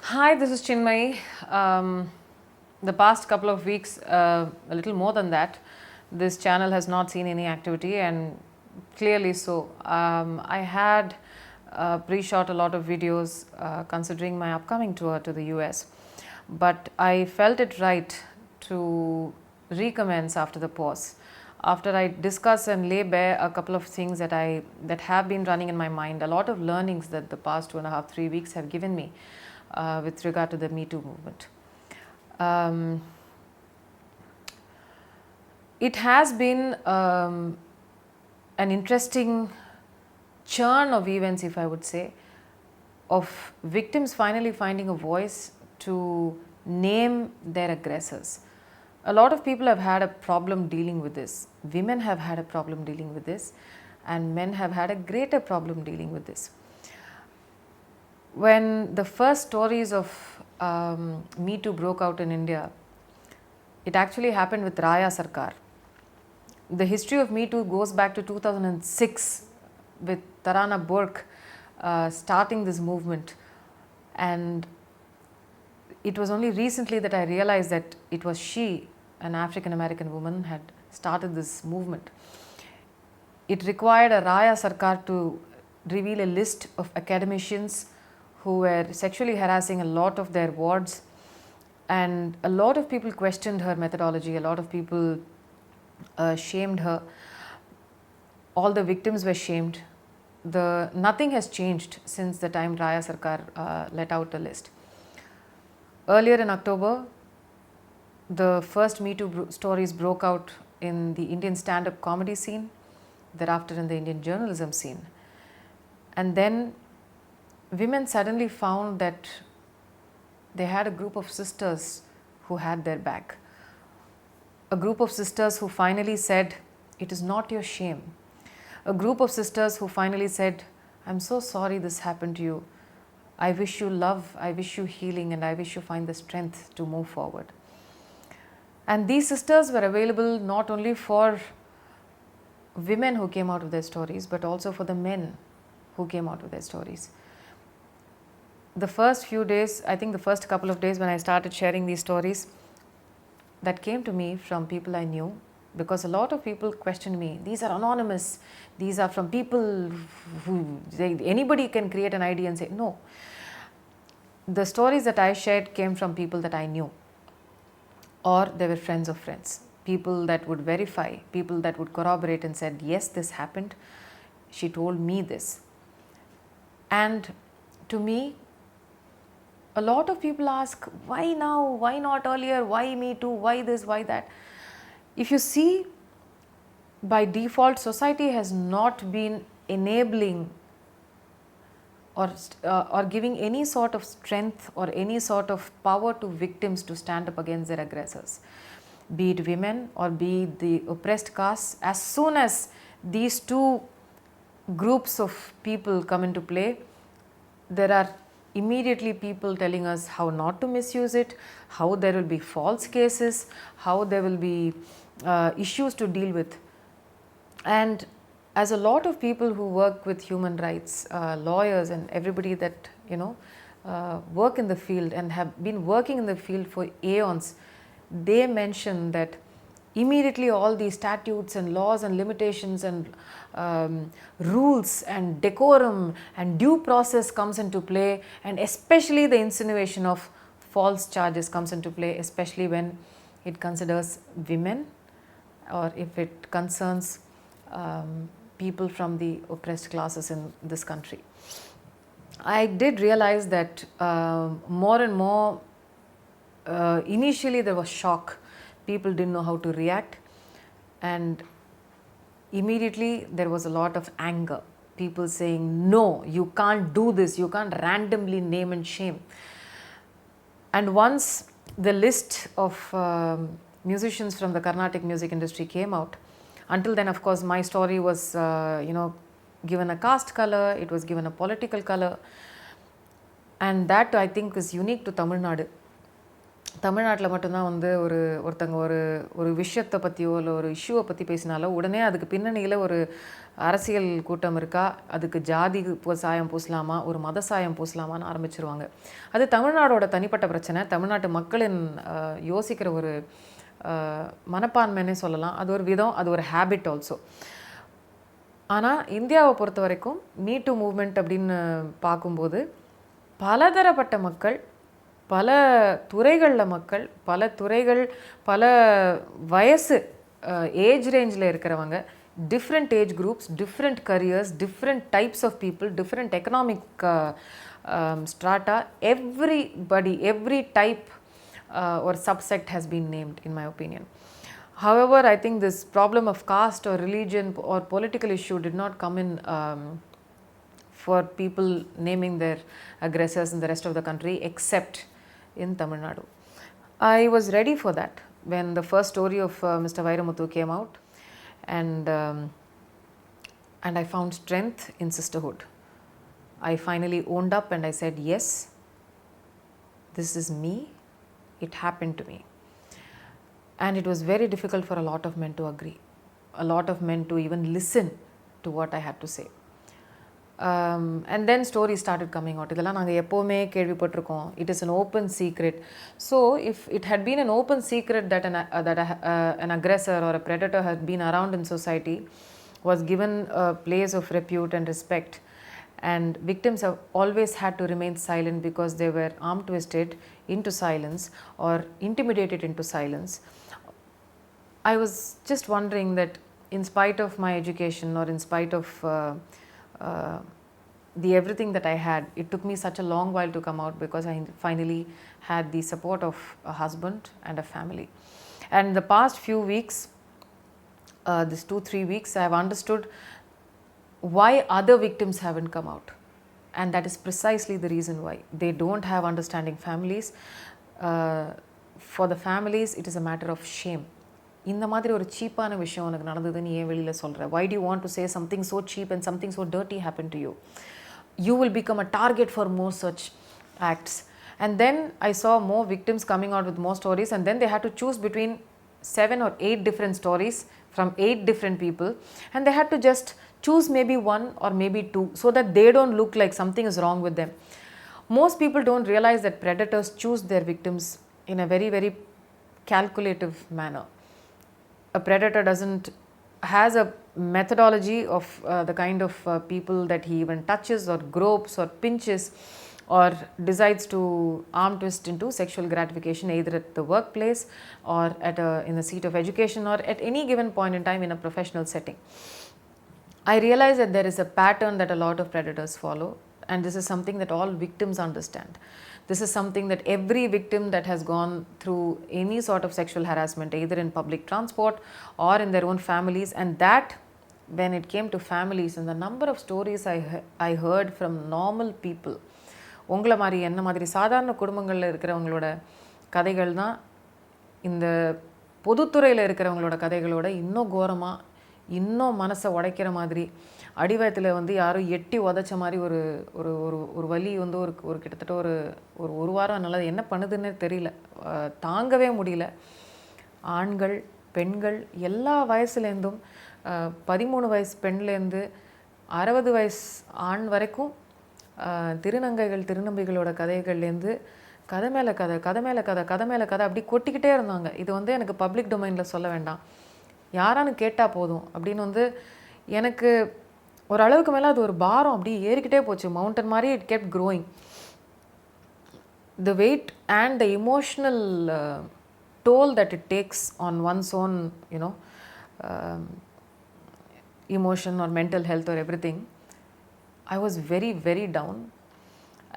Hi, this is Chinmayi. The past couple of weeks, a little more than that, this channel has not seen any activity, and clearly so. I had pre-shot a lot of videos considering my upcoming tour to the US, but I felt it right to recommence after the pause. After I discuss and lay bare a couple of things that have been running in my mind, a lot of learnings that the past 2.5, 3 weeks have given me with regard to the Me Too movement. It has been an interesting churn of events, if I would say, of victims finally finding a voice to name their aggressors. A lot of people have had a problem dealing with this. Women have had a problem dealing with this, and men have had a greater problem dealing with this. When the first stories of Me Too broke out in India, it actually happened with Raya Sarkar. The history of Me Too goes back to 2006 with Tarana Burke starting this movement, and it was only recently that I realized that it was she, an African American woman, had started this movement. It required a Raya Sarkar to reveal a list of academicians who were sexually harassing a lot of their wards, and a lot of people questioned her methodology. A lot of people shamed her. All the victims were shamed. Nothing has changed since the time Raya Sarkar let out the list. Earlier in October, the first Me Too stories broke out in the Indian stand-up comedy scene, thereafter in the Indian journalism scene. And then women suddenly found that they had a group of sisters who had their back. A group of sisters who finally said, "It is not your shame." A group of sisters who finally said, "I'm so sorry this happened to you. I wish you love, I wish you healing, and I wish you find the strength to move forward." And these sisters were available not only for women who came out with their stories, but also for the men who came out with their stories. The first few days, I think the first couple of days when I started sharing these stories, that came to me from people I knew, because a lot of people questioned me. These are anonymous. These are from people who anybody can create an idea and say, no. The stories that I shared came from people that I knew, or they were friends of friends, people that would verify, people that would corroborate and said, yes, this happened. She told me this. And to me, a lot of people ask, why now? Why not earlier? Why Me Too? Why this? Why that? If you see, by default, society has not been enabling or giving any sort of strength or any sort of power to victims to stand up against their aggressors, be it women or be it the oppressed castes. As soon as these two groups of people come into play, there are immediately people telling us how not to misuse it, how there will be false cases, how there will be issues to deal with. And as a lot of people who work with human rights, lawyers and everybody that work in the field and have been working in the field for aeons, they mention that immediately all these statutes and laws and limitations and rules and decorum and due process comes into play, and especially the insinuation of false charges comes into play, especially when it considers women or if it concerns people from the oppressed classes in this country. I did realize that more and more, initially there was shock. People didn't know how to react, and immediately there was a lot of anger. People saying, no, you can't do this, you can't randomly name and shame. And once the list of musicians from the Carnatic music industry came out, until then, of course, my story was given a caste color, it was given a political color, and that I think is unique to Tamil Nadu. தமிழ்நாட்டில் மட்டும்தான் வந்து ஒருத்தங்க ஒரு விஷயத்தை பற்றியோ இல்லை ஒரு இஷ்யூவை பற்றி பேசினாலோ உடனே அதுக்கு பின்னணியில் ஒரு அரசியல் கூட்டம் இருக்கா, அதுக்கு ஜாதி சாயம் பூசலாமா, ஒரு மத சாயம் பூசலாமான்னு ஆரம்பிச்சிருவாங்க. அது தமிழ்நாடோட தனிப்பட்ட பிரச்சனை, தமிழ்நாட்டு மக்களின் யோசிக்கிற ஒரு மனப்பான்மைன்னே சொல்லலாம். அது ஒரு விதம், அது ஒரு ஹேபிட் ஆல்சோ. ஆனால் இந்தியாவை பொறுத்த வரைக்கும் மீ2 மூவ்மெண்ட் அப்படின்னு பார்க்கும்போது பலதரப்பட்ட மக்கள், பல துறைகளில் மக்கள், பல வயசு ஏஜ் ரேஞ்சில் இருக்கிறவங்க, different age groups, different careers, different types of people, different economic strata, every type or subsect has been named, in my opinion. However, I think this problem of caste or religion or political issue did not come in for people naming their aggressors in the rest of the country, except in Tamil Nadu. I was ready for that when the first story of Mr. Vairamuthu came out, and I found strength in sisterhood. I finally owned up and I said, yes, this is me, it happened to me. And it was very difficult for a lot of men to agree, a lot of men to even listen to what I had to say. And then stories started coming out. இதெல்லாம் நாங்கள் எப்போவுமே கேள்விப்பட்டிருக்கோம். It is an open secret. So if it had been an open secret that an aggressor or a predator had been around in society, was given a place of repute and respect, and victims have always had to remain silent because they were arm twisted into silence or intimidated into silence, I was just wondering that in spite of my education or in spite of the everything that I had, it took me such a long while to come out because I finally had the support of a husband and a family. And the past few weeks, this 2-3 weeks, I have understood why other victims haven't come out. And that is precisely the reason why. They don't have understanding families. For the families, it is a matter of shame. இந்த மாதிரி ஒரு சீப்பான விஷயம் உனக்கு நடந்ததுன்னு ஏன் வெளியில் சொல்கிற? Why do you want to say something so cheap and something so dirty happened to you? You will become a target for more such acts. And then I saw more victims coming out with more stories, and then they had to choose between 7 or 8 different stories from 8 different people, and they had to just choose maybe 1 or maybe 2 so that they don't look like something is wrong with them. Most people don't realize that predators choose their victims in a very, very calculative manner. A predator has a methodology of the kind of people that he even touches or gropes or pinches or decides to arm twist into sexual gratification, either at the workplace or in the seat of education or at any given point in time in a professional setting. I realize that there is a pattern that a lot of predators follow, and this is something that all victims understand. This is something that every victim that has gone through any sort of sexual harassment, either in public transport or in their own families, and that when it came to families and the number of stories I heard from normal people, உங்களை மாதிரி என்ன மாதிரி சாதாரண குடும்பங்களில் இருக்கிறவங்களோட கதைகள் தான் இந்த பொதுத்துறையில் இருக்கிறவங்களோட கதைகளோட இன்னும் கோரமாக, இன்னும் மனசை உடைக்கிற மாதிரி, அடிவயத்தில் வந்து யாரும் எட்டி உதச்ச மாதிரி ஒரு ஒரு ஒரு வலி வந்து ஒரு கிட்டத்தட்ட ஒரு வாரம் என்னால் என்ன பண்ணுதுன்னே தெரியல, தாங்கவே முடியல. ஆண்கள், பெண்கள், எல்லா வயசுலேருந்தும் 13 வயசு பெண்லேருந்து 60 வயசு ஆண் வரைக்கும் திருநங்கைகள், திருநம்பிகளோட கதைகள்லேருந்து கதை மேலே கதை, கதை மேலே கதை, கதை மேலே கதை அப்படி கொட்டிக்கிட்டே இருந்தாங்க. இது வந்து எனக்கு பப்ளிக் டொமைனில் சொல்ல வேண்டாம், யாரானு கேட்டால் போதும் அப்படின்னு வந்து எனக்கு ஒரு அளவுக்கு மேலே அது ஒரு பாரம் அப்படி ஏறிக்கிட்டே போச்சு. மவுண்டன் மாதிரி it kept growing. The weight and the emotional toll that it takes on one's own, emotion or mental health or everything, I was very, very down.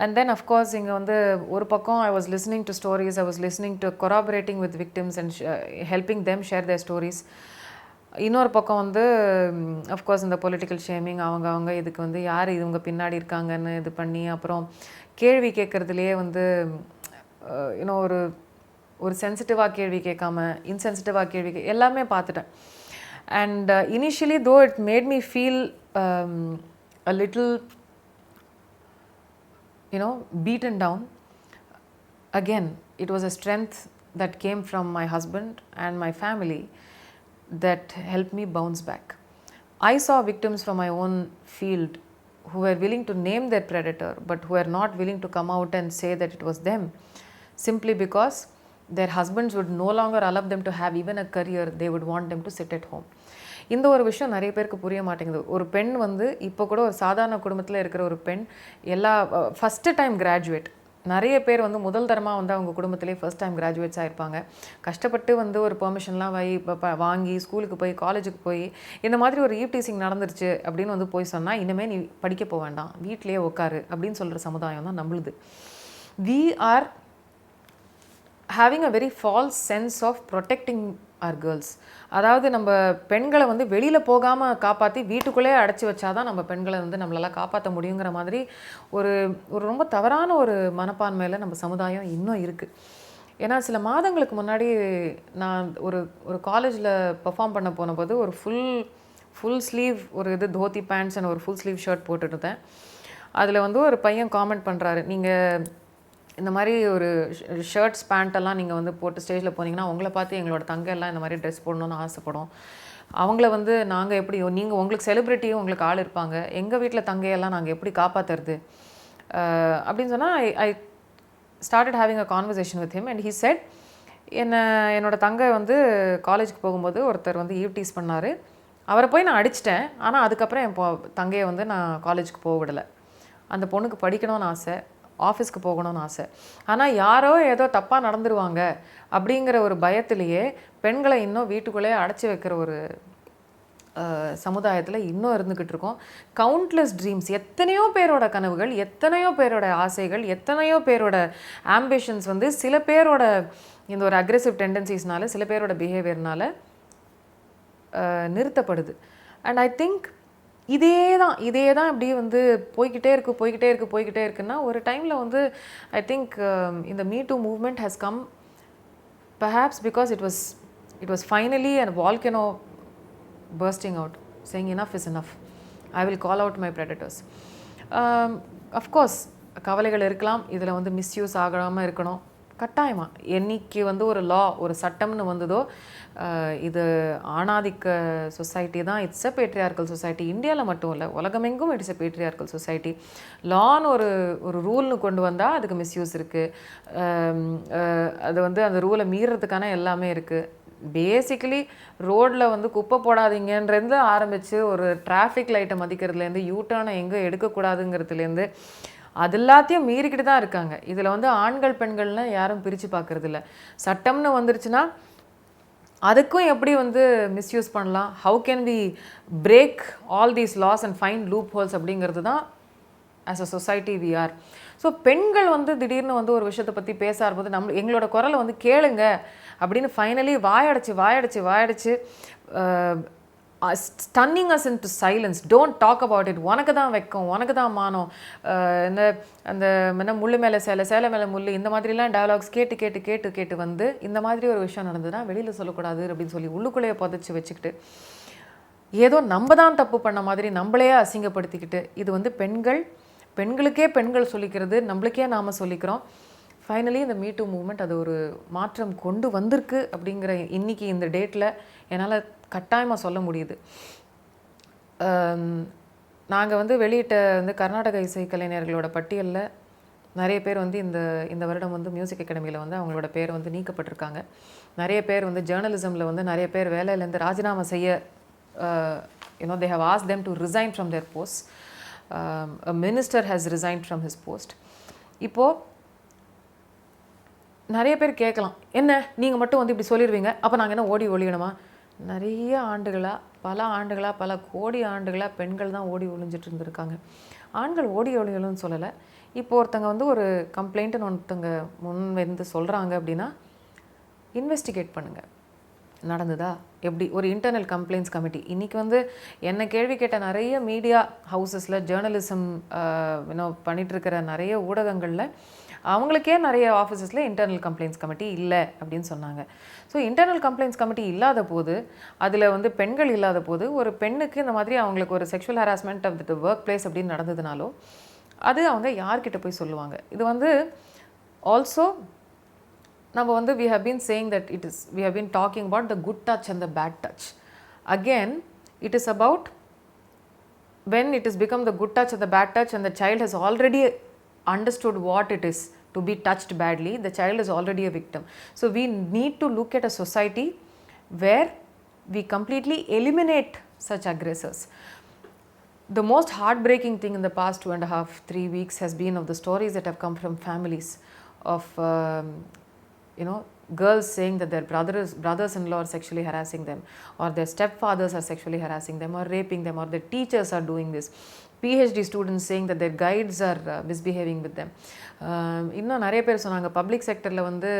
And then of course இங்கே வந்து ஒரு பக்கம் I was listening to stories, I was listening to corroborating with victims and helping them share their stories. இன்னொரு பக்கம் வந்து of course இந்த political shaming, அவங்க இதுக்கு வந்து யார் இவங்க பின்னாடி இருக்காங்கன்னு இது பண்ணி அப்புறம் கேள்வி கேட்குறதுலையே வந்து ஒரு சென்சிட்டிவாக கேள்வி கேட்காம இன்சென்சிட்டிவாக கேள்வி எல்லாமே பார்த்துட்டேன். And initially though it made me feel a little beaten down. Again, it was a strength that came from my husband and my family that helped me bounce back. I saw victims from my own field who were willing to name their predator but who were not willing to come out and say that it was them, simply because their husbands would no longer allow them to have even a career. They would want them to sit at home. இந்த ஒரு விஷயம் நிறைய பேருக்கு புரிய மாட்டேங்குது. ஒரு பெண் வந்து இப்போ கூட ஒரு சாதாரண குடும்பத்தில் இருக்கிற ஒரு பெண் எல்லா ஃபஸ்ட்டு டைம் கிராஜுவேட், நிறைய பேர் வந்து முதல் தரமாக வந்து அவங்க குடும்பத்திலே ஃபர்ஸ்ட் டைம் கிராஜுவேட்ஸ் ஆகிருப்பாங்க. கஷ்டப்பட்டு வந்து ஒரு பெர்மிஷன்லாம் வாங்கி ஸ்கூலுக்கு போய் காலேஜுக்கு போய் இந்த மாதிரி ஒரு ஈவ் டீசிங் நடந்துருச்சு அப்படின்னு வந்து போய் சொன்னால் இனிமேல் நீ படிக்க போக வேண்டாம், வீட்டிலேயே உட்காரு அப்படின்னு சொல்கிற சமுதாயம் தான் நம்மளுது. We are having a very false sense of protecting our girls. அதாவது நம்ம பெண்களை வந்து வெளியில் போகாமல் காப்பாற்றி வீட்டுக்குள்ளே அடைச்சி வச்சாதான் நம்ம பெண்களை வந்து நம்மளால் காப்பாற்ற முடியுங்கிற மாதிரி ஒரு ஒரு ரொம்ப தவறான ஒரு மனப்பான்மையில் நம்ம சமுதாயம் இன்னும் இருக்குது. ஏன்னா சில மாதங்களுக்கு முன்னாடி நான் ஒரு ஒரு காலேஜில் பெர்ஃபார்ம் பண்ண போன போது ஒரு ஃபுல் ஸ்லீவ் ஒரு தோத்தி பேண்ட்ஸ் அண்ட் ஒரு ஃபுல் ஸ்லீவ் ஷர்ட் போட்டுருந்தேன். அதில் வந்து ஒரு பையன் காமெண்ட் பண்ணுறாரு, நீங்கள் இந்த மாதிரி ஒரு ஷர்ட்ஸ் பேண்ட்டெல்லாம் நீங்கள் வந்து போட்டு ஸ்டேஜில் போனீங்கன்னா உங்களை பார்த்து எங்களோட தங்கையெல்லாம் இந்த மாதிரி ட்ரெஸ் போடணுன்னு ஆசைப்படும். அவங்கள வந்து நாங்கள் எப்படி, நீங்கள் உங்களுக்கு செலிப்ரிட்டியும் உங்களுக்கு ஆள் இருப்பாங்க, எங்கள் வீட்டில் தங்கையெல்லாம் நாங்கள் எப்படி காப்பாற்றுறது அப்படின்னு சொன்னால் ஐ started having a conversation with him and he said, என்னோட தங்கை வந்து காலேஜுக்கு போகும்போது ஒருத்தர் வந்து ஈவ் டீஸ் பண்ணார், அவரை போய் நான் அடிச்சிட்டேன், ஆனால் அதுக்கப்புறம் என் தங்கையை வந்து நான் காலேஜுக்கு போக விடலை. அந்த பொண்ணுக்கு படிக்கணும்னு ஆசை, ஆஃபீஸ்க்கு போகணும்னு ஆசை, ஆனால் யாரோ ஏதோ தப்பாக நடந்துருவாங்க அப்படிங்கிற ஒரு பயத்திலேயே பெண்களை இன்னும் வீட்டுக்குள்ளேயே அடைச்சி வைக்கிற ஒரு சமுதாயத்தில் இன்னும் இருந்துக்கிட்டு இருக்கோம். கவுண்ட்லெஸ் ட்ரீம்ஸ், எத்தனையோ பேரோட கனவுகள், எத்தனையோ பேரோட ஆசைகள், எத்தனையோ பேரோட ஆம்பிஷன்ஸ் வந்து சில பேரோட இந்த ஒரு அக்ரெசிவ் டெண்டன்சிஸ்னால, சில பேரோட பிஹேவியர்னால நிறுத்தப்படுது. அண்ட் ஐ திங்க் இதே தான் இப்படி வந்து போய்கிட்டே இருக்குன்னா ஒரு டைமில் வந்து ஐ திங்க் இந்த me too movement has come perhaps because it was finally a volcano bursting out, saying enough is enough, I will call out my predators. Of course கவலைகள் இருக்கலாம், இதில் வந்து மிஸ்யூஸ் ஆகாமல் இருக்கணும். கட்டாயமாக என்னைக்கு வந்து ஒரு லா, ஒரு சட்டம்னு வந்ததோ, இது ஆணாதிக்க சொசைட்டி தான், இட்ஸ் அ பேட்ரியார்கல் சொசைட்டி. இந்தியாவில் மட்டும் இல்லை, உலகமெங்கும் இட்ஸ் அ பேட்ரியார்கல் சொசைட்டி. லான்னு ஒரு ரூல்னு கொண்டு வந்தால் அதுக்கு மிஸ்யூஸ் இருக்குது. அது வந்து அந்த ரூலை மீறதுக்கான எல்லாமே இருக்குது. பேசிக்கலி ரோடில் வந்து குப்பை போடாதீங்கன்றது ஆரம்பித்து ஒரு டிராஃபிக் லைட்டை மதிக்கிறதுலேருந்து யூட்டர்னை எங்கே எடுக்கக்கூடாதுங்கிறதுலேருந்து அது எல்லாத்தையும் மீறிக்கிட்டு தான் இருக்காங்க. இதில் வந்து ஆண்கள் பெண்கள்னு யாரும் பிரித்து பார்க்குறது இல்லை. சட்டம்னு வந்துருச்சுன்னா அதுக்கும் எப்படி வந்து மிஸ்யூஸ் பண்ணலாம், how can we break all these laws and find loopholes அப்படிங்கிறது தான் as a society we are. So பெண்கள் வந்து திடீர்னு வந்து ஒரு விஷயத்தை பற்றி பேச ஆரம்பித்து எங்களோட குரலை வந்து கேளுங்க அப்படின்னு ஃபைனலி வாயடிச்சு stunning us into silence. Don't talk about it, உனக்கு தான் வெக்கம், உனக்கு தான் மானம், அந்த என்ன முள்ளு மேலே சேலை மேலே முள்ளு, இந்த மாதிரிலாம் டயலாக்ஸ் கேட்டு வந்து இந்த மாதிரி ஒரு விஷயம் நடந்ததுன்னா வெளியில் சொல்லக்கூடாது அப்படின்னு சொல்லி உள்ளுக்குள்ளேயே புதைச்சி வச்சுக்கிட்டு ஏதோ நம்ம தான் தப்பு பண்ண மாதிரி நம்மளையே அசிங்கப்படுத்திக்கிட்டு, இது வந்து பெண்களுக்கே பெண்கள் சொல்லிக்கிறது, நம்மளுக்கே நாம் சொல்லிக்கிறோம். ஃபைனலி இந்த மீ டூ மூவ்மெண்ட் அது ஒரு மாற்றம் கொண்டு வந்திருக்கு அப்படிங்கிற இன்றைக்கி இந்த டேட்டில் என்னால் கட்டாயமாக சொல்ல முடியுது. நாங்கள் வந்து வெளியிட்ட வந்து கர்நாடக இசை கலைஞர்களோட பட்டியலில் நிறைய பேர் வந்து இந்த வருடம் வந்து மியூசிக் அகாடமியில் வந்து அவங்களோட பேர் வந்து நீக்கப்பட்டிருக்காங்க. நிறைய பேர் வந்து ஜேர்னலிசமில் வந்து நிறைய பேர் வேலையிலேருந்து ராஜினாமா செய்ய they have asked them to resign from their posts. A minister has resigned from his post. இப்போது நிறைய பேர் கேட்கலாம், என்ன நீங்கள் மட்டும் வந்து இப்படி சொல்லிடுவீங்க, அப்போ நாங்கள் என்ன ஓடி ஒழியணுமா? நிறைய ஆண்டுகளாக பல கோடி ஆண்டுகளாக பெண்கள் தான் ஓடி ஒழிஞ்சிட்டு இருந்திருக்காங்க. ஆண்கள் ஓடி ஒழியலும்னு சொல்லலை. இப்போ ஒருத்தங்க வந்து ஒரு கம்ப்ளைண்ட்டுன்னு ஒருத்தங்க முன் வந்து சொல்கிறாங்க அப்படின்னா இன்வெஸ்டிகேட் பண்ணுங்கள், நடந்ததா எப்படி. ஒரு இன்டர்னல் கம்ப்ளைண்ட்ஸ் கமிட்டி இன்றைக்கி வந்து என்ன கேள்வி கேட்ட நிறைய மீடியா ஹவுசஸில் ஜேர்னலிசம் பண்ணிகிட்ருக்கிற நிறைய ஊடகங்களில் அவங்களுக்கே நிறைய ஆஃபீஸஸில் இன்டர்னல் கம்ப்ளைண்ட்ஸ் கமிட்டி இல்லை அப்படின்னு சொன்னாங்க. ஸோ இன்டர்னல் கம்ப்ளைண்ட்ஸ் கமிட்டி இல்லாத போது, அதில் வந்து பெண்கள் இல்லாத போது, ஒரு பெண்ணுக்கு இந்த மாதிரி அவங்களுக்கு ஒரு sexual harassment of the workplace அப்படின்னு நடந்ததுனாலோ அது அவங்க யார்கிட்ட போய் சொல்லுவாங்க? இது வந்து ஆல்சோ நம்ம வந்து we have been saying that we have been talking about the good touch and the bad touch. Again, it is about when it has become the good touch and the bad touch and the child has already understood what it is to be touched badly, the child is already a victim. So we need to look at a society where we completely eliminate such aggressors. The most heartbreaking thing in the past 2.5-3 weeks has been of the stories that have come from families of girls saying that their brothers-in-law are sexually harassing them, or their stepfathers are sexually harassing them or raping them, or their teachers are doing this. PhD students saying that their guides are misbehaving with them. இன்னும் நிறைய பேர் சொன்னாங்க public செக்டரில் வந்து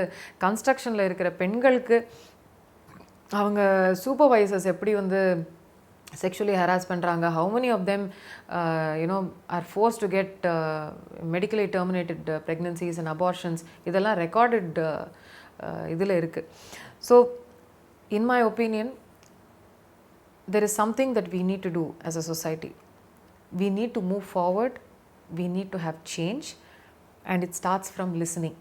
கன்ஸ்ட்ரக்ஷனில் இருக்கிற பெண்களுக்கு அவங்க supervisors எப்படி வந்து sexually harass பண்றாங்க. How many of them are forced to get medically terminated pregnancies and abortions, இதெல்லாம் recorded இதில் இருக்குது. So in my opinion, there is something that we need to do as a society. We need to move forward, we need to have change, and it starts from listening.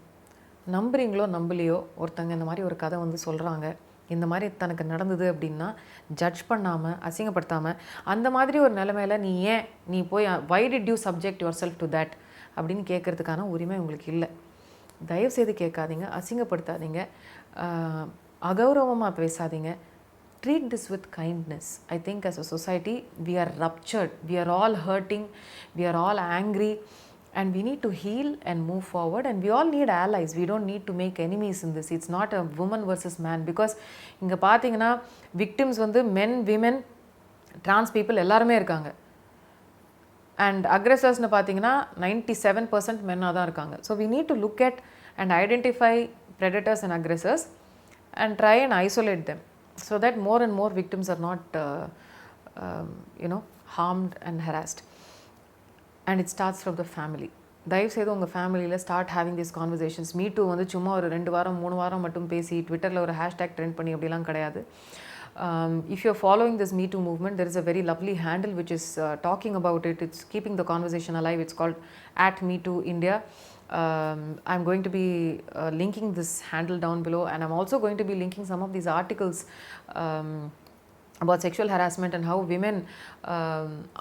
நம்புறீங்களோ நம்பலையோ ஒருத்தங்க இந்த மாதிரி ஒரு கதை வந்து சொல்கிறாங்க, இந்த மாதிரி தனக்கு நடந்தது அப்படின்னா ஜட்ஜ் பண்ணாமல் அசிங்கப்படுத்தாமல் அந்த மாதிரி ஒரு நிலைமையில் நீ போய் why did you subject yourself to that அப்படின்னு கேட்குறதுக்கான உரிமை உங்களுக்கு இல்லை. தயவுசெய்து கேட்காதீங்க, அசிங்கப்படுத்தாதீங்க, அகௌரவமாக பேசாதீங்க. Treat this with kindness. I think as a society we are ruptured, we are all hurting, we are all angry, and we need to heal and move forward, and we all need allies. We don't need to make enemies in this. It's not a woman versus man, because இங்கே பார்த்தீங்கன்னா victims வந்து men, women, trans people எல்லாருமே இருக்காங்க. And அக்ரெசர்ஸ்னு பார்த்தீங்கன்னா 97% மென்னாக தான் இருக்காங்க. So we need to look at and identify predators and aggressors and try and isolate them so that more and more victims are not harmed and harassed. And it starts from the family. தயவுசெய்து உங்கள் ஃபேமிலியில் start having these conversations. மீட்டு வந்து சும்மா ஒரு 2 வாரம் 3 வாரம் மட்டும் பேசி ட்விட்டரில் ஒரு ஹேஷ்டேக் ட்ரெண்ட் பண்ணி அப்படிலாம் கிடையாது. If you're following this Me Too movement, there is a very lovely handle which is talking about it. It's keeping the conversation alive. It's called @MeTooIndia. I'm going to be linking this handle down below, and I'm also going to be linking some of these articles about sexual harassment and how women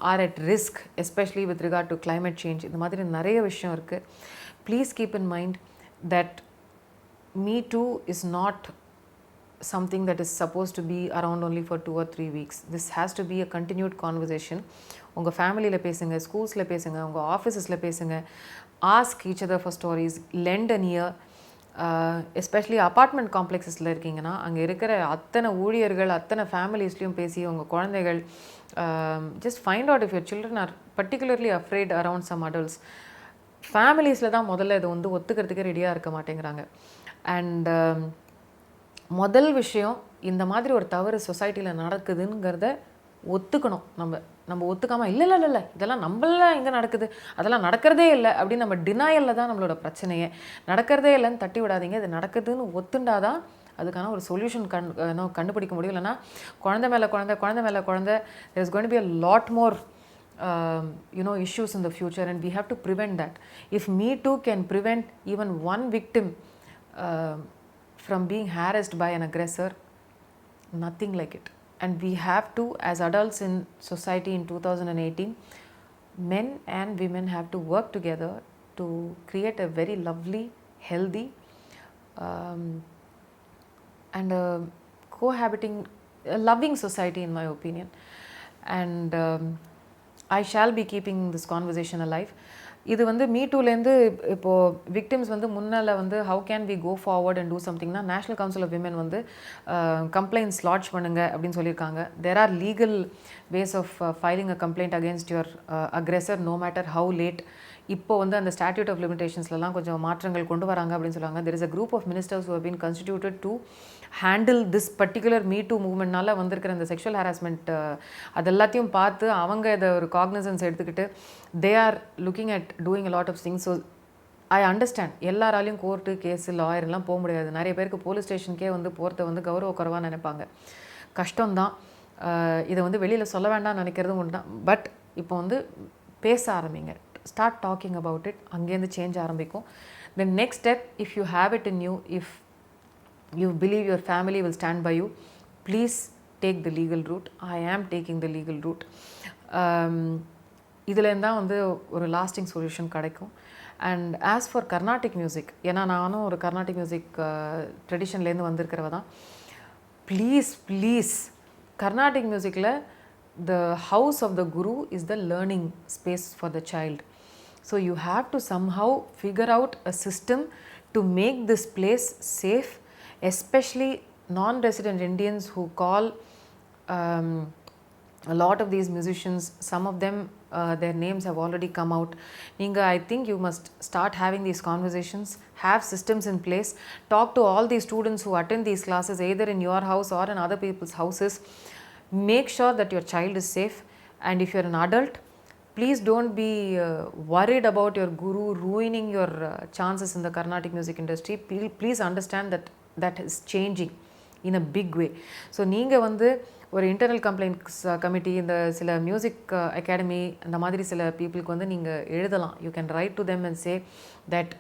are at risk, especially with regard to climate change. இந்த மாதிரி நிறைய விஷயம் இருக்குது. Please keep in mind that Me Too is not something that is supposed to be around only for 2 or 3 weeks. This has to be a continued conversation. உங்கள் ஃபேமிலியில் பேசுங்க, ஸ்கூல்ஸில் பேசுங்க, உங்கள் ஆஃபீஸஸில் பேசுங்க. Ask each other for stories, lend an ear. Especially apartment காம்ப்ளெக்ஸஸில் இருக்கீங்கன்னா அங்கே இருக்கிற அத்தனை ஊழியர்கள் அத்தனை ஃபேமிலிஸ்லேயும் பேசி உங்கள் குழந்தைகள் just find out if your children are particularly afraid around some adults. ஃபேமிலிஸில் தான் முதல்ல இதை வந்து ஒத்துக்கிறதுக்கு ரெடியாக இருக்க மாட்டேங்கிறாங்க. அண்ட் முதல் விஷயம், இந்த மாதிரி ஒரு தவறு சொசைட்டியில் நடக்குதுங்கிறத ஒத்துக்கணும். நம்ம ஒத்துக்காமல் இல்லை இதெல்லாம் நம்மளாம் எங்கே நடக்குது, அதெல்லாம் நடக்கிறதே இல்லை அப்படின்னு நம்ம டினாயலில் தான் நம்மளோட பிரச்சனையே. நடக்கிறதே இல்லைன்னு தட்டி விடாதீங்க. இது நடக்குதுன்னு ஒத்துண்டாதான் அதுக்கான ஒரு சொல்யூஷன் கண்டுபிடிக்க முடியும். இல்லைன்னா குழந்தை மேலே குழந்தை there is going to be a lot more issues in the future, and we have to prevent that. If Me Too can prevent even one victim from being harassed by an aggressor, nothing like it. And we have to, as adults in society in 2018, men and women have to work together to create a very lovely, healthy and a cohabiting, a loving society in my opinion. And I shall be keeping this conversation alive. இது வந்து மீட்டூலேருந்து இப்போது victims வந்து முன்னால் வந்து how can we go forward and do சம்திங்னா national council of women வந்து complaints lodge பண்ணுங்க அப்படின்னு சொல்லியிருக்காங்க. There are legal ways of filing a complaint against your aggressor no matter how late. இப்போ வந்து அந்த ஸ்டாட்யூட் ஆஃப் லிமிடேஷன்ஸ்லாம் கொஞ்சம் மாற்றங்கள் கொண்டு வராங்க அப்படின்னு சொல்லுவாங்க. There is a group of ministers who have been constituted to handle this particular Me Too மூவ்மெண்ட்னால வந்திருக்கிற இந்த செக்ஷுவல் ஹராஸ்மெண்ட் அது எல்லாத்தையும் பார்த்து அவங்க இதை ஒரு காக்னிசன்ஸ் எடுத்துக்கிட்டு they are looking at doing a lot of things. So I understand எல்லாராலையும் கோர்ட்டு கேஸு லாயர்லாம் போக முடியாது. நிறைய பேருக்கு போலீஸ் ஸ்டேஷனுக்கே வந்து போகிறத வந்து கௌரவ குறைவாக நினைப்பாங்க. கஷ்டம்தான். இதை வந்து வெளியில் சொல்ல வேண்டாம்னு நினைக்கிறதும் உண்டு தான். பட் இப்போ வந்து பேச ஆரம்பிங்க. Start talking about it. அங்கேருந்து சேஞ்ச் ஆரம்பிக்கும். Then next step, if you have it in you, if you believe your family will stand by you, please take the legal route. I am taking the legal route. இதுலேருந்து தான் வந்து ஒரு lasting solution கிடைக்கும். And as for Carnatic music, ஏன்னா நானும் ஒரு Carnatic music ட்ரெடிஷன்லேருந்து வந்திருக்கிறவ தான். Please Carnatic மியூசிக்கில் the house of the guru is the learning space for the child. So you have to somehow figure out a system to make this place safe, especially non-resident Indians who call a lot of these musicians. Some of them, their names have already come out. Ninga, I think you must start having these conversations, have systems in place, talk to all these students who attend these classes either in your house or in other people's houses. Make sure that your child is safe. And if you're an adult, please don't be worried about your guru ruining your chances in the Carnatic music industry. Please understand that that is changing in a big way. So நீங்கள் வந்து ஒரு internal complaints committee, இந்த சில music academy அந்த மாதிரி சில பீப்புளுக்கு வந்து நீங்கள் எழுதலாம். You can write to them and say that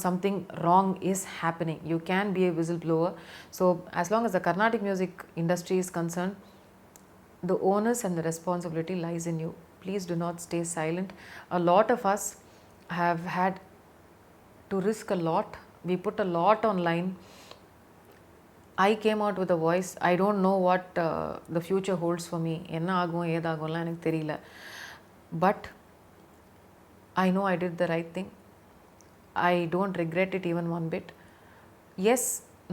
something wrong is happening. You can be a whistleblower. So as long as the Carnatic music industry is concerned, the onus and the responsibility lies in you. Please do not stay silent. A lot of us have had to risk a lot. We put a lot online. I came out with a voice. I don't know what the future holds for me. என்ன ஆகும் ஏதாகும்லாம் எனக்கு தெரியல. But I know I did the right thing. I don't regret it even one bit. Yes,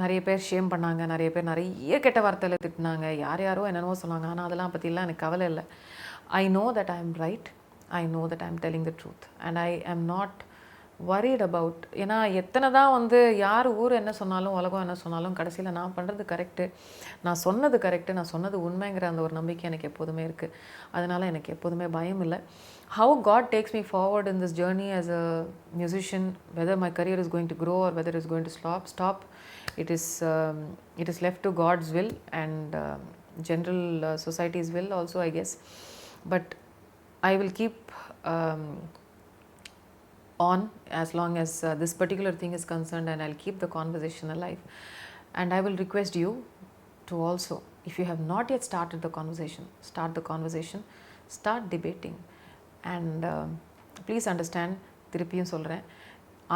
நிறைய பேர் shame பண்ணாங்க, நிறைய பேர் நிறைய கெட்ட வார்த்தையில் திட்டினாங்க, யாரோ என்னென்னவோ சொன்னாங்க. ஆனால் அதெல்லாம் பற்றிலாம் எனக்கு கவலை இல்லை. I know that I am right. I know that I am telling the truth. And I am not worried about, ஏன்னா எத்தனை தான் வந்து யார் ஊர் என்ன சொன்னாலும் உலகம் என்ன சொன்னாலும் கடைசியில் நான் பண்ணுறது கரெக்டு, நான் சொன்னது கரெக்டு, நான் சொன்னது உண்மைங்கிற அந்த ஒரு நம்பிக்கை எனக்கு எப்போதுமே இருக்குது. அதனால் எனக்கு எப்போதுமே பயம் இல்லை. How God takes me forward in this journey as a musician, whether my career is going to grow or whether it's going to stop, it is left to God's will and general society's will also, I guess. But I will keep on as long as this particular thing is concerned, and I'll keep the conversation alive. And I will request you to also, if you have not yet started the conversation, start the conversation, start debating. And please understand, திருப்பியும் சொல்கிறேன்,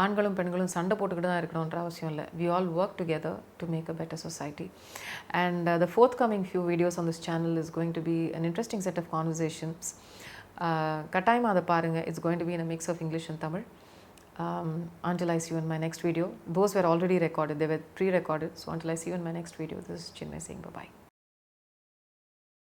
ஆண்களும் பெண்களும் சண்டை போட்டுக்கிட்டு தான் இருக்கணுன்ற அவசியம் இல்லை. We all work together to make a better society. And the forthcoming few videos on this channel is going to be an interesting set of conversations. கட்டாயமாக அதை பாருங்கள். It's going to be in a mix of English and Tamil. Until I see you in my next video. Those were already recorded. They were pre-recorded. So until I see you in my next video, this is Chinmayi saying bye-bye.